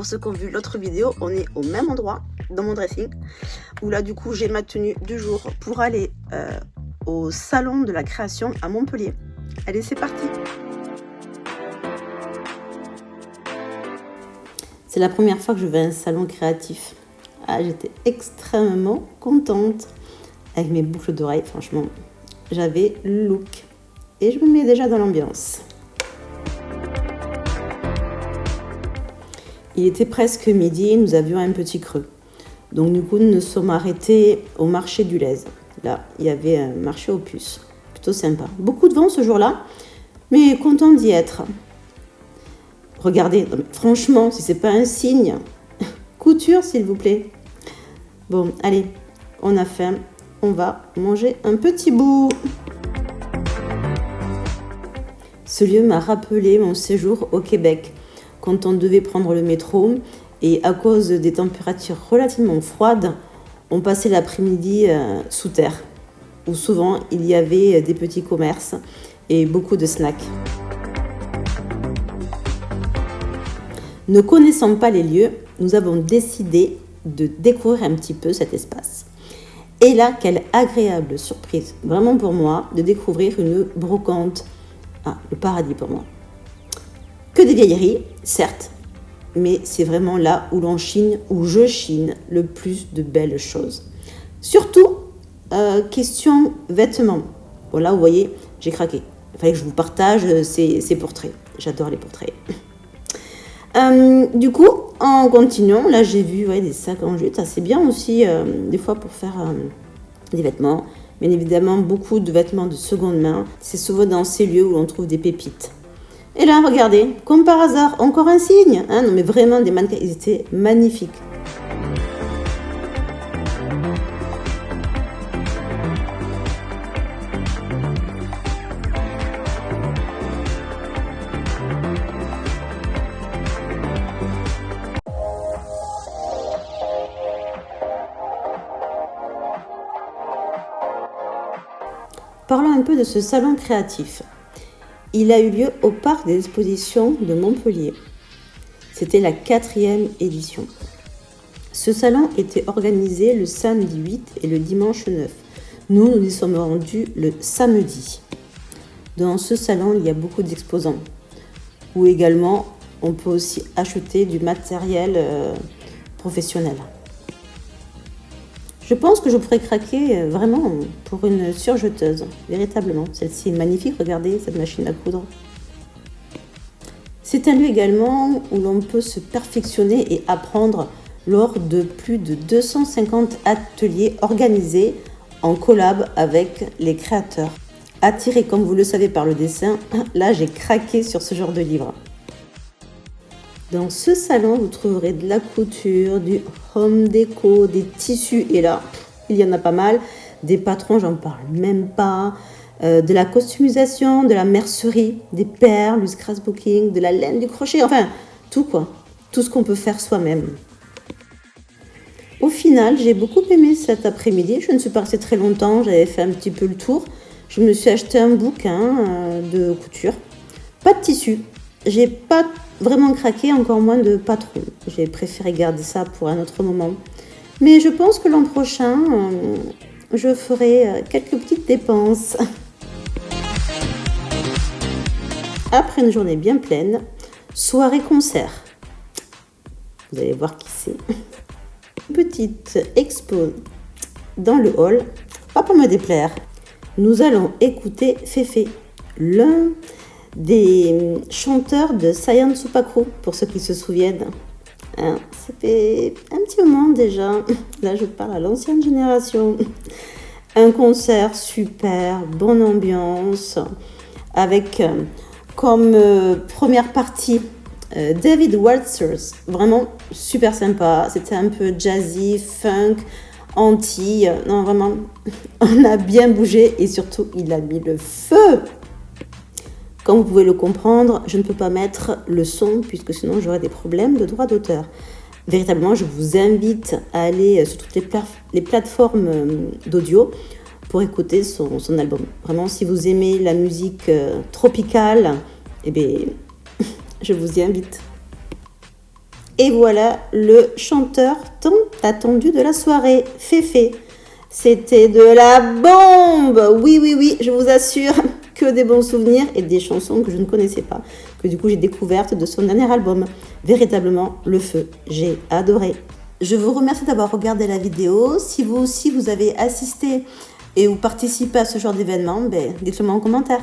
ceux qui ont vu l'autre vidéo, on est au même endroit, dans mon dressing, où là du coup j'ai ma tenue du jour pour aller au salon de la création à Montpellier. Allez, c'est parti! C'est la première fois que je vais à un salon créatif. Ah, j'étais extrêmement contente. Avec mes boucles d'oreilles, franchement, j'avais le look. Et je me mets déjà dans l'ambiance. Il était presque midi, nous avions un petit creux. Donc du coup, nous nous sommes arrêtés au marché du Lez. Là, il y avait un marché aux puces. Plutôt sympa. Beaucoup de vent ce jour-là, mais content d'y être. Regardez, franchement, si c'est pas un signe, couture s'il vous plaît. Bon, allez, on a faim, on va manger un petit bout. Ce lieu m'a rappelé mon séjour au Québec, quand on devait prendre le métro et à cause des températures relativement froides, on passait l'après-midi sous terre, où souvent il y avait des petits commerces et beaucoup de snacks. Ne connaissant pas les lieux, nous avons décidé de découvrir un petit peu cet espace. Et là, quelle agréable surprise, vraiment pour moi, de découvrir une brocante. Ah, le paradis pour moi. Que des vieilleries, certes, mais c'est vraiment là où l'on chine, où je chine le plus de belles choses. Surtout, question vêtements. Bon là, vous voyez, j'ai craqué. Il fallait que je vous partage ces portraits. J'adore les portraits. Du coup, en continuant, là j'ai vu des sacs en jute, c'est bien aussi des fois pour faire des vêtements. Bien évidemment, beaucoup de vêtements de seconde main. C'est souvent dans ces lieux où l'on trouve des pépites. Et là, regardez, comme par hasard, encore un signe. Non mais vraiment, des mannequins, ils étaient magnifiques. Parlons un peu de ce salon créatif. Il a eu lieu au Parc des Expositions de Montpellier. C'était la 4e édition. Ce salon était organisé le samedi 8 et le dimanche 9. Nous y sommes rendus le samedi. Dans ce salon, il y a beaucoup d'exposants, où également on peut aussi acheter du matériel professionnel. Je pense que je pourrais craquer vraiment pour une surjeteuse, véritablement. Celle-ci est magnifique, regardez cette machine à coudre. C'est un lieu également où l'on peut se perfectionner et apprendre lors de plus de 250 ateliers organisés en collab avec les créateurs. Attiré, comme vous le savez, par le dessin, là j'ai craqué sur ce genre de livre. Dans ce salon, vous trouverez de la couture, du home déco, des tissus, et là, il y en a pas mal. Des patrons, j'en parle même pas. De la customisation, de la mercerie, des perles, du scrapbooking, de la laine, du crochet, enfin, tout quoi. Tout ce qu'on peut faire soi-même. Au final, j'ai beaucoup aimé cet après-midi. Je ne suis pas restée très longtemps, j'avais fait un petit peu le tour. Je me suis acheté un bouquin de couture. Pas de tissu. J'ai pas vraiment craqué, encore moins de patron. J'ai préféré garder ça pour un autre moment. Mais je pense que l'an prochain, je ferai quelques petites dépenses. Après une journée bien pleine, soirée-concert. Vous allez voir qui c'est. Petite expo dans le hall. Pas pour me déplaire. Nous allons écouter Féfé, l'un des chanteurs de Sayan Supakru, pour ceux qui se souviennent. Ça fait un petit moment déjà. Là, je parle à l'ancienne génération. Un concert super, bonne ambiance, avec comme première partie David Walters, vraiment super sympa. C'était un peu jazzy, funk, anti. Non, vraiment, on a bien bougé et surtout, il a mis le feu. Comme vous pouvez le comprendre, je ne peux pas mettre le son puisque sinon j'aurais des problèmes de droit d'auteur. Véritablement, je vous invite à aller sur toutes les plateformes d'audio pour écouter son album. Vraiment, si vous aimez la musique tropicale, eh bien, je vous y invite. Et voilà le chanteur tant attendu de la soirée, Féfé. C'était de la bombe! Oui, oui, oui, je vous assure, que des bons souvenirs et des chansons que je ne connaissais pas, que du coup j'ai découvertes de son dernier album. Véritablement, le feu, j'ai adoré. Je vous remercie d'avoir regardé la vidéo. Si vous aussi vous avez assisté et ou participé à ce genre d'événement, dites-le moi en commentaire.